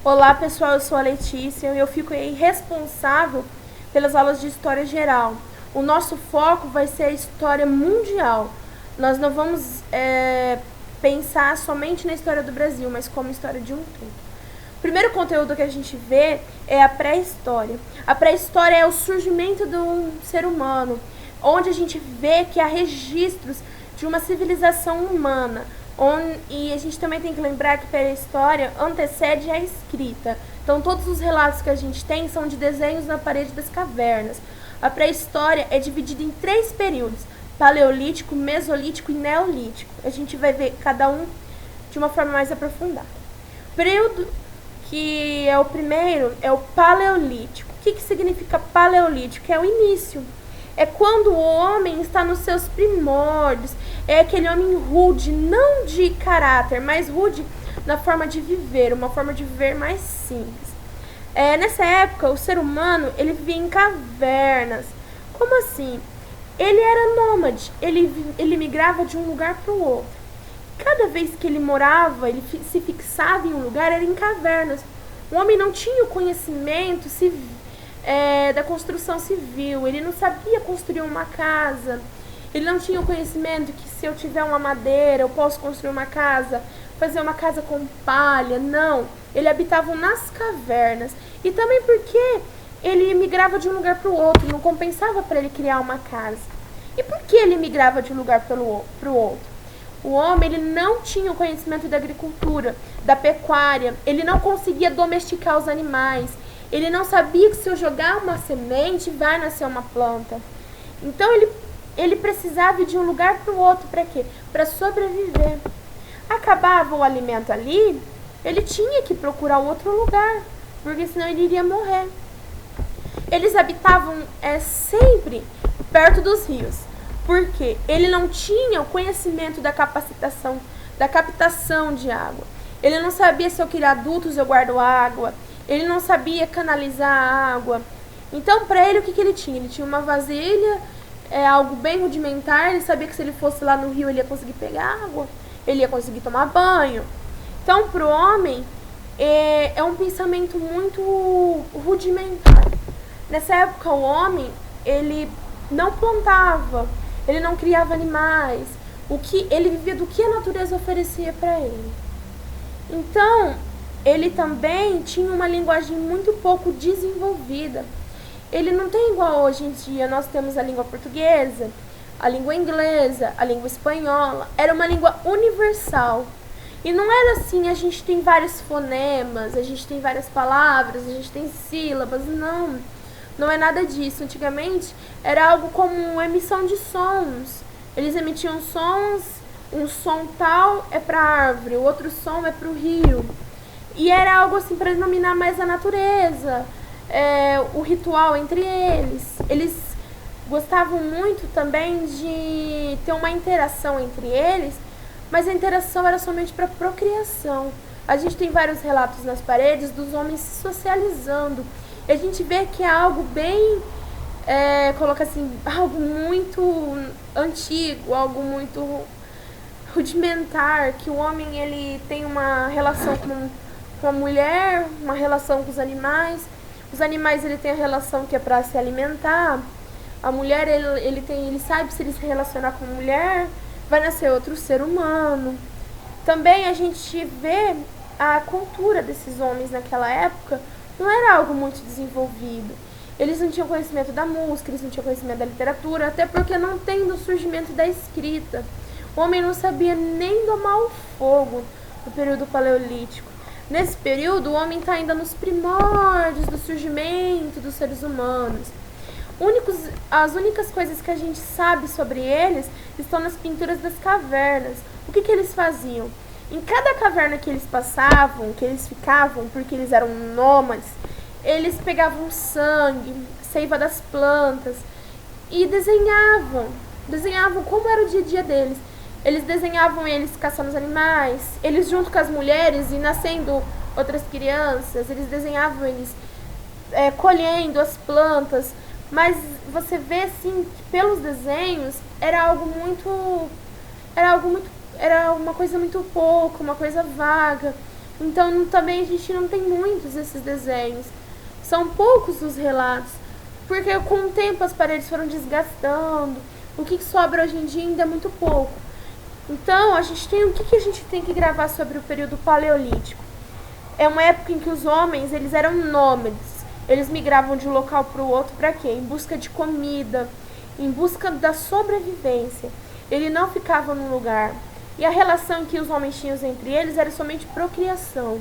Olá pessoal, eu sou a Letícia e eu fico aí responsável pelas aulas de História Geral. O nosso foco vai ser a história mundial. Nós não vamos pensar somente na história do Brasil, mas como história de um todo. O primeiro conteúdo que a gente vê é a pré-história. A pré-história é o surgimento do ser humano, onde a gente vê que há registros de uma civilização humana. E a gente também tem que lembrar que a pré-história antecede a escrita. Então todos os relatos que a gente tem são de desenhos na parede das cavernas. A pré-história é dividida em 3 períodos: paleolítico, mesolítico e neolítico. A gente vai ver cada um de uma forma mais aprofundada. O período que é o primeiro é o paleolítico. O que significa paleolítico? É o início. É quando o homem está nos seus primórdios. É aquele homem rude, não de caráter, mas rude na forma de viver, uma forma de viver mais simples. Nessa época, o ser humano ele vivia em cavernas. Como assim? Ele era nômade, ele migrava de um lugar para o outro. Cada vez que ele morava, ele se fixava em um lugar, era em cavernas. O homem não tinha o conhecimento da construção civil, ele não sabia construir uma casa, ele não tinha o conhecimento que se eu tiver uma madeira eu posso construir uma casa, fazer uma casa com palha. Não, ele habitava nas cavernas. E também porque ele migrava de um lugar para o outro, não compensava para ele criar uma casa. E por que ele migrava de um lugar para o outro? O homem ele não tinha o conhecimento da agricultura, da pecuária, ele não conseguia domesticar os animais, ele não sabia que se eu jogar uma semente vai nascer uma planta. Então ele precisava ir de um lugar para o outro. Para quê? Para sobreviver. Acabava o alimento ali, ele tinha que procurar outro lugar, porque senão ele iria morrer. Eles habitavam sempre perto dos rios, porque ele não tinha o conhecimento da captação de água. Ele não sabia se eu queria adultos eu guardo água. Ele não sabia canalizar a água. Então, para ele, o que ele tinha? Ele tinha uma vasilha, algo bem rudimentar. Ele sabia que se ele fosse lá no rio, ele ia conseguir pegar água, ele ia conseguir tomar banho. Então, para o homem, é um pensamento muito rudimentar. Nessa época, o homem, ele não plantava, ele não criava animais. Ele vivia do que a natureza oferecia para ele. Então, ele também tinha uma linguagem muito pouco desenvolvida. Ele não tem igual hoje em dia. Nós temos a língua portuguesa, a língua inglesa, a língua espanhola. Era uma língua universal. E não era assim, a gente tem vários fonemas, a gente tem várias palavras, a gente tem sílabas. Não, não é nada disso. Antigamente era algo como emissão de sons. Eles emitiam sons, um som tal é para a árvore, o outro som é para o rio. E era algo assim para denominar mais a natureza, o ritual entre eles. Eles gostavam muito também de ter uma interação entre eles, mas a interação era somente para procriação. A gente tem vários relatos nas paredes dos homens se socializando. E a gente vê que é algo bem, coloca assim, algo muito antigo, algo muito rudimentar, que o homem ele tem uma relação com a mulher, uma relação com os animais. Os animais ele tem a relação que é para se alimentar. A mulher ele sabe se ele se relacionar com a mulher, vai nascer outro ser humano. Também a gente vê a cultura desses homens naquela época não era algo muito desenvolvido. Eles não tinham conhecimento da música, eles não tinham conhecimento da literatura, até porque não tem do surgimento da escrita. O homem não sabia nem domar o fogo no período paleolítico. Nesse período, o homem está ainda nos primórdios do surgimento dos seres humanos. As únicas coisas que a gente sabe sobre eles estão nas pinturas das cavernas. O que eles faziam? Em cada caverna que eles passavam, que eles ficavam, porque eles eram nômades, eles pegavam sangue, seiva das plantas e desenhavam como era o dia a dia deles. Eles desenhavam eles caçando os animais, eles junto com as mulheres e nascendo outras crianças, eles desenhavam eles colhendo as plantas. Mas você vê assim que pelos desenhos era uma coisa muito pouco, uma coisa vaga. Então também a gente não tem muitos desses desenhos. São poucos os relatos, porque com o tempo as paredes foram desgastando. O que sobra hoje em dia ainda é muito pouco. Então a gente tem o que a gente tem que gravar sobre o período paleolítico. É uma época em que os homens eles eram nômades. Eles migravam de um local para o outro para quê? Em busca de comida, em busca da sobrevivência. Ele não ficava num lugar. E a relação que os homens tinham entre eles era somente procriação.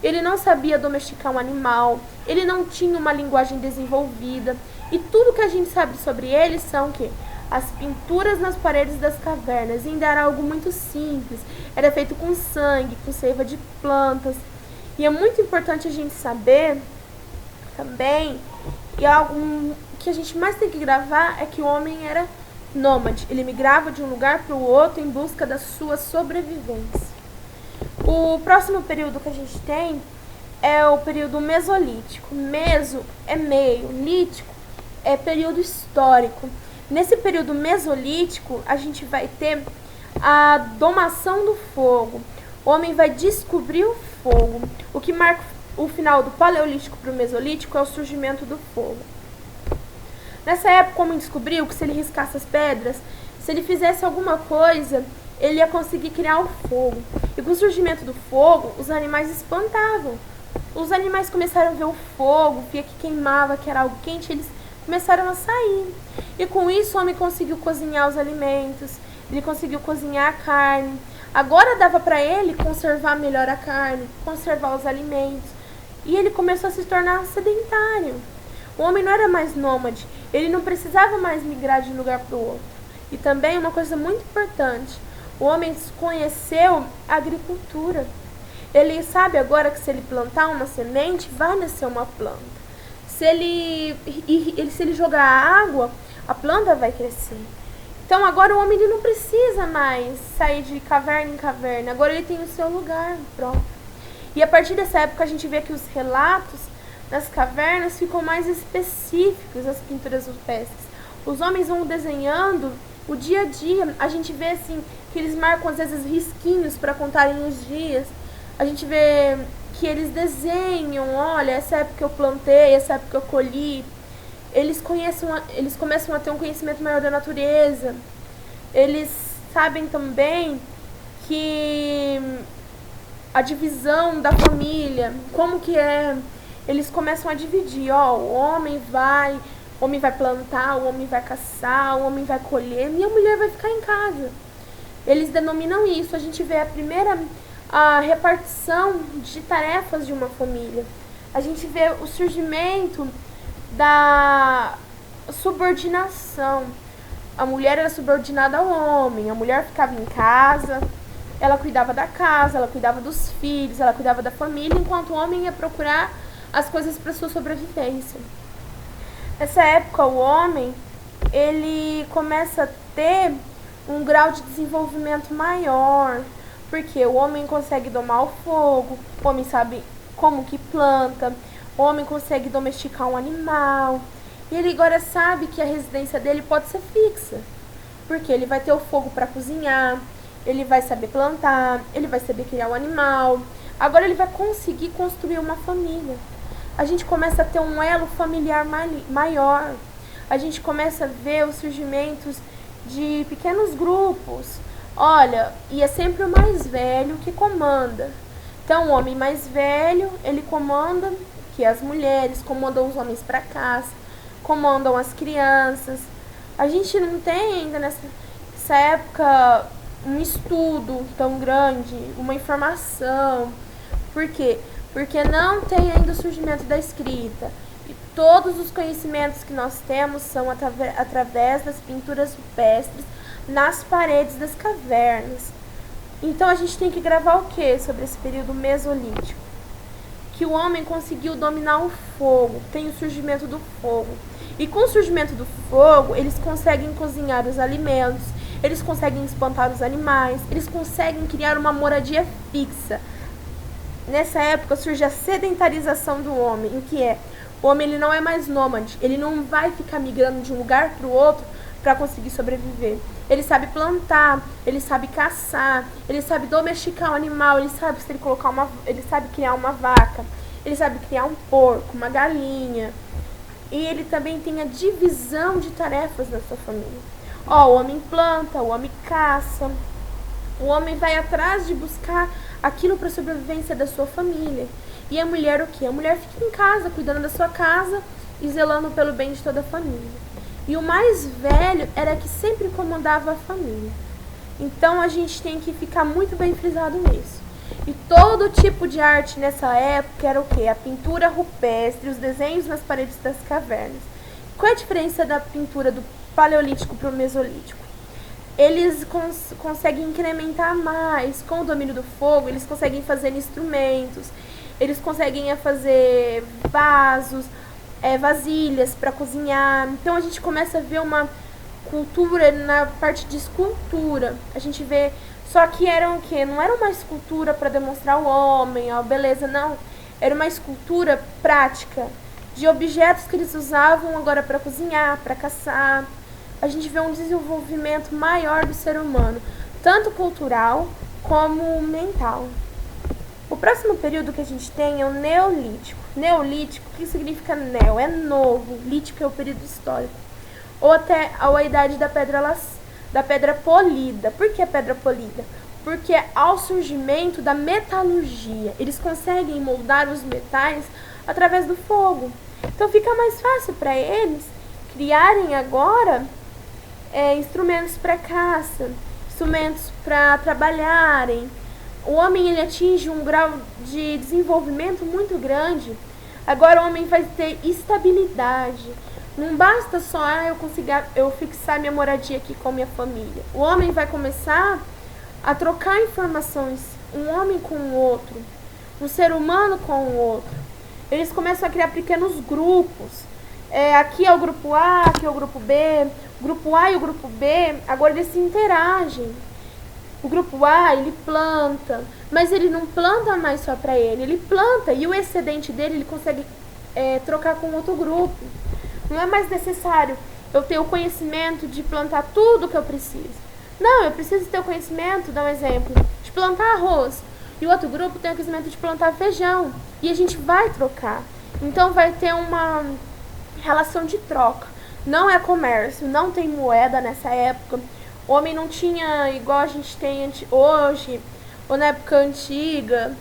Ele não sabia domesticar um animal, ele não tinha uma linguagem desenvolvida. E tudo que a gente sabe sobre eles são que as pinturas nas paredes das cavernas ainda era algo muito simples. Era feito com sangue, com seiva de plantas. E é muito importante a gente saber também, e algo que a gente mais tem que gravar é que o homem era nômade. Ele migrava de um lugar para o outro em busca da sua sobrevivência. O próximo período que a gente tem é o período mesolítico. Meso é meio, lítico é período histórico. Nesse período mesolítico, a gente vai ter a domação do fogo. O homem vai descobrir o fogo. O que marca o final do paleolítico para o mesolítico é o surgimento do fogo. Nessa época, o homem descobriu que se ele riscasse as pedras, se ele fizesse alguma coisa, ele ia conseguir criar o fogo. E com o surgimento do fogo, os animais espantavam. Os animais começaram a ver o fogo, via que queimava, que era algo quente, eles começaram a sair. E com isso, o homem conseguiu cozinhar os alimentos, ele conseguiu cozinhar a carne. Agora dava para ele conservar melhor a carne, conservar os alimentos. E ele começou a se tornar sedentário. O homem não era mais nômade, ele não precisava mais migrar de um lugar para o outro. E também uma coisa muito importante, o homem conheceu a agricultura. Ele sabe agora que se ele plantar uma semente, vai nascer uma planta. Se ele jogar água, a planta vai crescer. Então agora o homem ele não precisa mais sair de caverna em caverna, agora ele tem o seu lugar próprio. E a partir dessa época a gente vê que os relatos nas cavernas ficam mais específicos, as pinturas rupestres. Os homens vão desenhando o dia a dia. A gente vê assim que eles marcam às vezes risquinhos para contarem os dias. A gente vê que eles desenham, olha, essa época eu plantei, essa época eu colhi. Eles começam a ter um conhecimento maior da natureza. Eles sabem também que a divisão da família, como que é. Eles começam a dividir, ó, o homem vai plantar, o homem vai caçar, o homem vai colher e a mulher vai ficar em casa. Eles denominam isso. A gente vê a repartição de tarefas de uma família. A gente vê o surgimento da subordinação. A mulher era subordinada ao homem, a mulher ficava em casa, ela cuidava da casa, ela cuidava dos filhos, ela cuidava da família, enquanto o homem ia procurar as coisas para sua sobrevivência. Nessa época, o homem ele começa a ter um grau de desenvolvimento maior, porque o homem consegue domar o fogo, o homem sabe como que planta, o homem consegue domesticar um animal, e ele agora sabe que a residência dele pode ser fixa, porque ele vai ter o fogo para cozinhar, ele vai saber plantar, ele vai saber criar um animal, agora ele vai conseguir construir uma família. A gente começa a ter um elo familiar maior, a gente começa a ver os surgimentos de pequenos grupos. Olha, e é sempre o mais velho que comanda. Então, o homem mais velho, ele comanda, que as mulheres comandam os homens para caça, comandam as crianças. A gente não tem ainda nessa época um estudo tão grande, uma informação. Por quê? Porque não tem ainda o surgimento da escrita. E todos os conhecimentos que nós temos são através das pinturas rupestres nas paredes das cavernas. Então a gente tem que gravar o que sobre esse período mesolítico? Que o homem conseguiu dominar o fogo, tem o surgimento do fogo. E com o surgimento do fogo, eles conseguem cozinhar os alimentos, eles conseguem espantar os animais, eles conseguem criar uma moradia fixa. Nessa época surge a sedentarização do homem, em que o homem ele não é mais nômade, ele não vai ficar migrando de um lugar para o outro para conseguir sobreviver. Ele sabe plantar, ele sabe caçar, ele sabe domesticar um animal, ele sabe se ele colocar ele sabe criar uma vaca, ele sabe criar um porco, uma galinha. E ele também tem a divisão de tarefas na sua família. Ó, o homem planta, o homem caça, o homem vai atrás de buscar aquilo para a sobrevivência da sua família. E a mulher o quê? A mulher fica em casa, cuidando da sua casa e zelando pelo bem de toda a família. E o mais velho era que sempre comandava a família. Então a gente tem que ficar muito bem frisado nisso. E todo tipo de arte nessa época era o quê? A pintura rupestre, os desenhos nas paredes das cavernas. Qual é a diferença da pintura do paleolítico para o mesolítico? Eles conseguem incrementar mais. Com o domínio do fogo, eles conseguem fazer instrumentos, eles conseguem fazer vasos, vasilhas para cozinhar. Então a gente começa a ver uma cultura na parte de escultura. A gente vê, só que era o quê? Não era uma escultura para demonstrar o homem, a beleza, não. Era uma escultura prática, de objetos que eles usavam agora para cozinhar, para caçar. A gente vê um desenvolvimento maior do ser humano, tanto cultural como mental. O próximo período que a gente tem é o Neolítico. Neolítico, o que significa neo? É novo. Lítico é o período histórico. Ou até a idade da pedra polida. Por que a pedra polida? Porque ao surgimento da metalurgia, eles conseguem moldar os metais através do fogo. Então fica mais fácil para eles criarem agora instrumentos para caça, instrumentos para trabalharem. O homem ele atinge um grau de desenvolvimento muito grande. Agora o homem vai ter estabilidade. Não basta só eu fixar minha moradia aqui com minha família. O homem vai começar a trocar informações, um homem com o outro, um ser humano com o outro. Eles começam a criar pequenos grupos. Aqui é o grupo A, aqui é o grupo B. O grupo A e o grupo B, agora eles se interagem. O grupo A, ele planta, mas ele não planta mais só para ele planta e o excedente dele ele consegue trocar com outro grupo. Não é mais necessário eu ter o conhecimento de plantar tudo que eu preciso. Não, eu preciso ter o conhecimento, dá um exemplo, de plantar arroz. E o outro grupo tem o conhecimento de plantar feijão. E a gente vai trocar. Então vai ter uma relação de troca. Não é comércio, não tem moeda nessa época. O homem não tinha igual a gente tem hoje, ou na época antiga,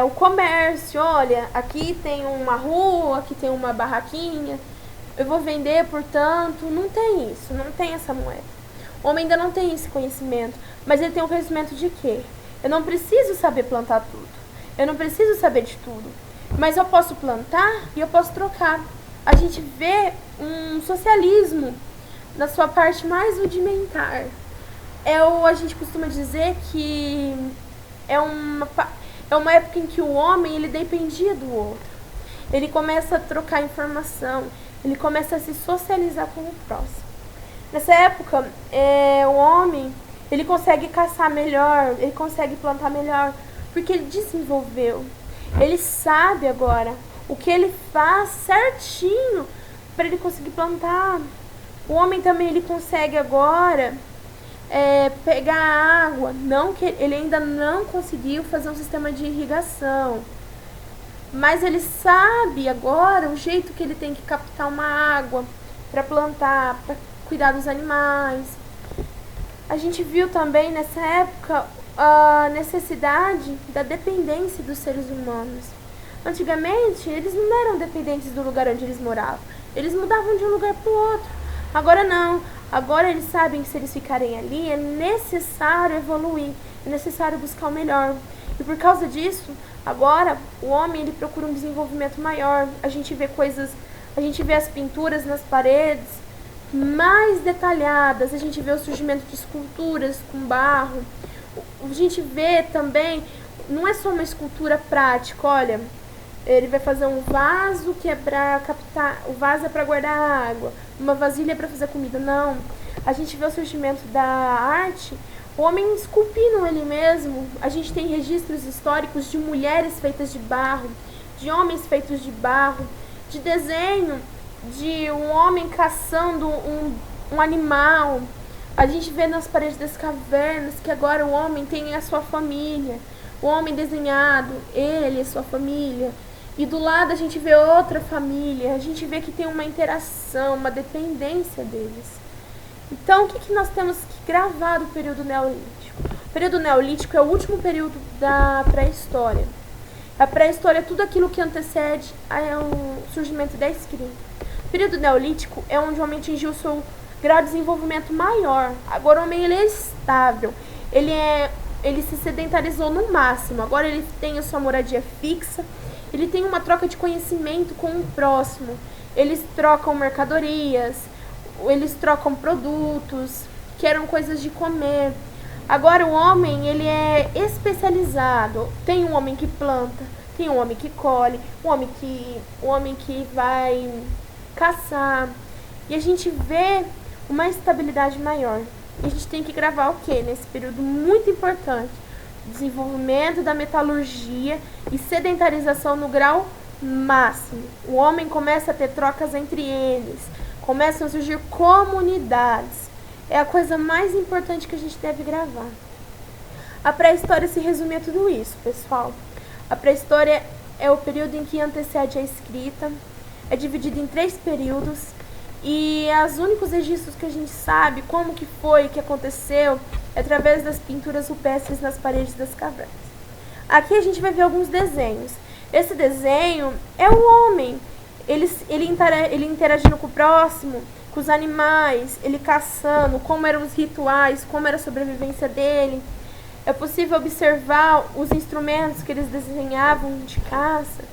o comércio. Olha, aqui tem uma rua, aqui tem uma barraquinha, eu vou vender, portanto, não tem isso, não tem essa moeda. O homem ainda não tem esse conhecimento, mas ele tem o conhecimento de quê? Eu não preciso saber plantar tudo, eu não preciso saber de tudo, mas eu posso plantar e eu posso trocar. A gente vê um socialismo na sua parte mais rudimentar. A gente costuma dizer que é uma época em que o homem ele dependia do outro. Ele começa a trocar informação, ele começa a se socializar com o próximo. Nessa época, o homem ele consegue caçar melhor, ele consegue plantar melhor, porque ele desenvolveu. Ele sabe agora o que ele faz certinho para ele conseguir plantar. O homem também ele consegue agora pegar água, não que ele ainda não conseguiu fazer um sistema de irrigação, mas ele sabe agora o jeito que ele tem que captar uma água para plantar, para cuidar dos animais. A gente viu também nessa época a necessidade da dependência dos seres humanos. Antigamente eles não eram dependentes do lugar onde eles moravam, eles mudavam de um lugar para o outro. Agora não, agora eles sabem que se eles ficarem ali é necessário evoluir, é necessário buscar o melhor. E por causa disso, agora o homem ele procura um desenvolvimento maior. A gente vê as pinturas nas paredes mais detalhadas, a gente vê o surgimento de esculturas com barro. A gente vê também, não é só uma escultura prática, olha, ele vai fazer um vaso que é para captar, o vaso é para guardar água, uma vasilha é para fazer comida. Não, a gente vê o surgimento da arte, o homem esculpindo ele mesmo. A gente tem registros históricos de mulheres feitas de barro, de homens feitos de barro, de desenho de um homem caçando um animal. A gente vê nas paredes das cavernas que agora o homem tem a sua família. O homem desenhado, ele e sua família. E do lado a gente vê outra família. A gente vê que tem uma interação, uma dependência deles. Então, o que nós temos que gravar do período neolítico? O período neolítico é o último período da pré-história. A pré-história é tudo aquilo que antecede ao surgimento da escrita. O período neolítico é onde o homem atingiu o seu grau de desenvolvimento maior. Agora o homem ele é estável, ele se sedentarizou no máximo. Agora ele tem a sua moradia fixa, ele tem uma troca de conhecimento com o próximo. Eles trocam mercadorias, eles trocam produtos, que eram coisas de comer. Agora o homem ele é especializado. Tem um homem que planta, tem um homem que colhe, um homem que vai caçar. E a gente vê uma estabilidade maior. E a gente tem que gravar o que nesse período muito importante? Desenvolvimento da metalurgia e sedentarização no grau máximo. O homem começa a ter trocas entre eles, começam a surgir comunidades. É a coisa mais importante que a gente deve gravar. A pré-história se resume a tudo isso, pessoal. A pré-história é o período em que antecede a escrita. É dividido em 3 períodos. E os únicos registros que a gente sabe como que foi, que aconteceu, é através das pinturas rupestres nas paredes das cavernas. Aqui a gente vai ver alguns desenhos. Esse desenho é o homem. Ele interagindo com o próximo, com os animais, ele caçando, como eram os rituais, como era a sobrevivência dele. É possível observar os instrumentos que eles desenhavam de caça.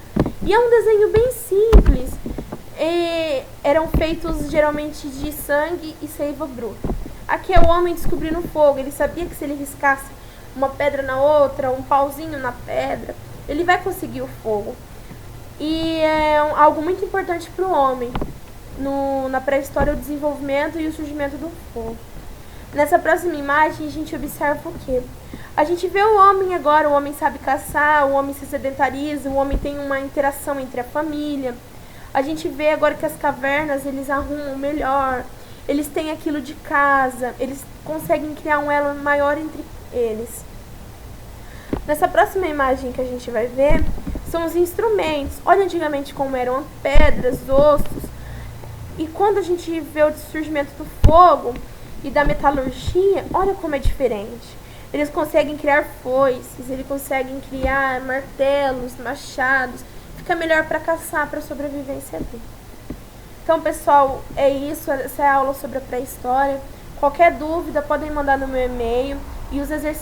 E é um desenho bem simples. Eram feitos geralmente de sangue e seiva bruta. Aqui é o homem descobrindo o fogo. Ele sabia que se ele riscasse uma pedra na outra, um pauzinho na pedra, ele vai conseguir o fogo. E é algo muito importante para o homem na pré-história, o desenvolvimento e o surgimento do fogo. Nessa próxima imagem a gente observa o quê? A gente vê o homem agora, o homem sabe caçar, o homem se sedentariza, o homem tem uma interação entre a família. A gente vê agora que as cavernas, eles arrumam melhor, eles têm aquilo de casa, eles conseguem criar um elo maior entre eles. Nessa próxima imagem que a gente vai ver, são os instrumentos. Olha antigamente como eram pedras, ossos. E quando a gente vê o surgimento do fogo e da metalurgia, olha como é diferente. Eles conseguem criar foices, eles conseguem criar martelos, machados. Fica melhor para caçar, para a sobrevivência dele. Então, pessoal, é isso. Essa é a aula sobre a pré-história. Qualquer dúvida, podem mandar no meu e-mail. E os exercícios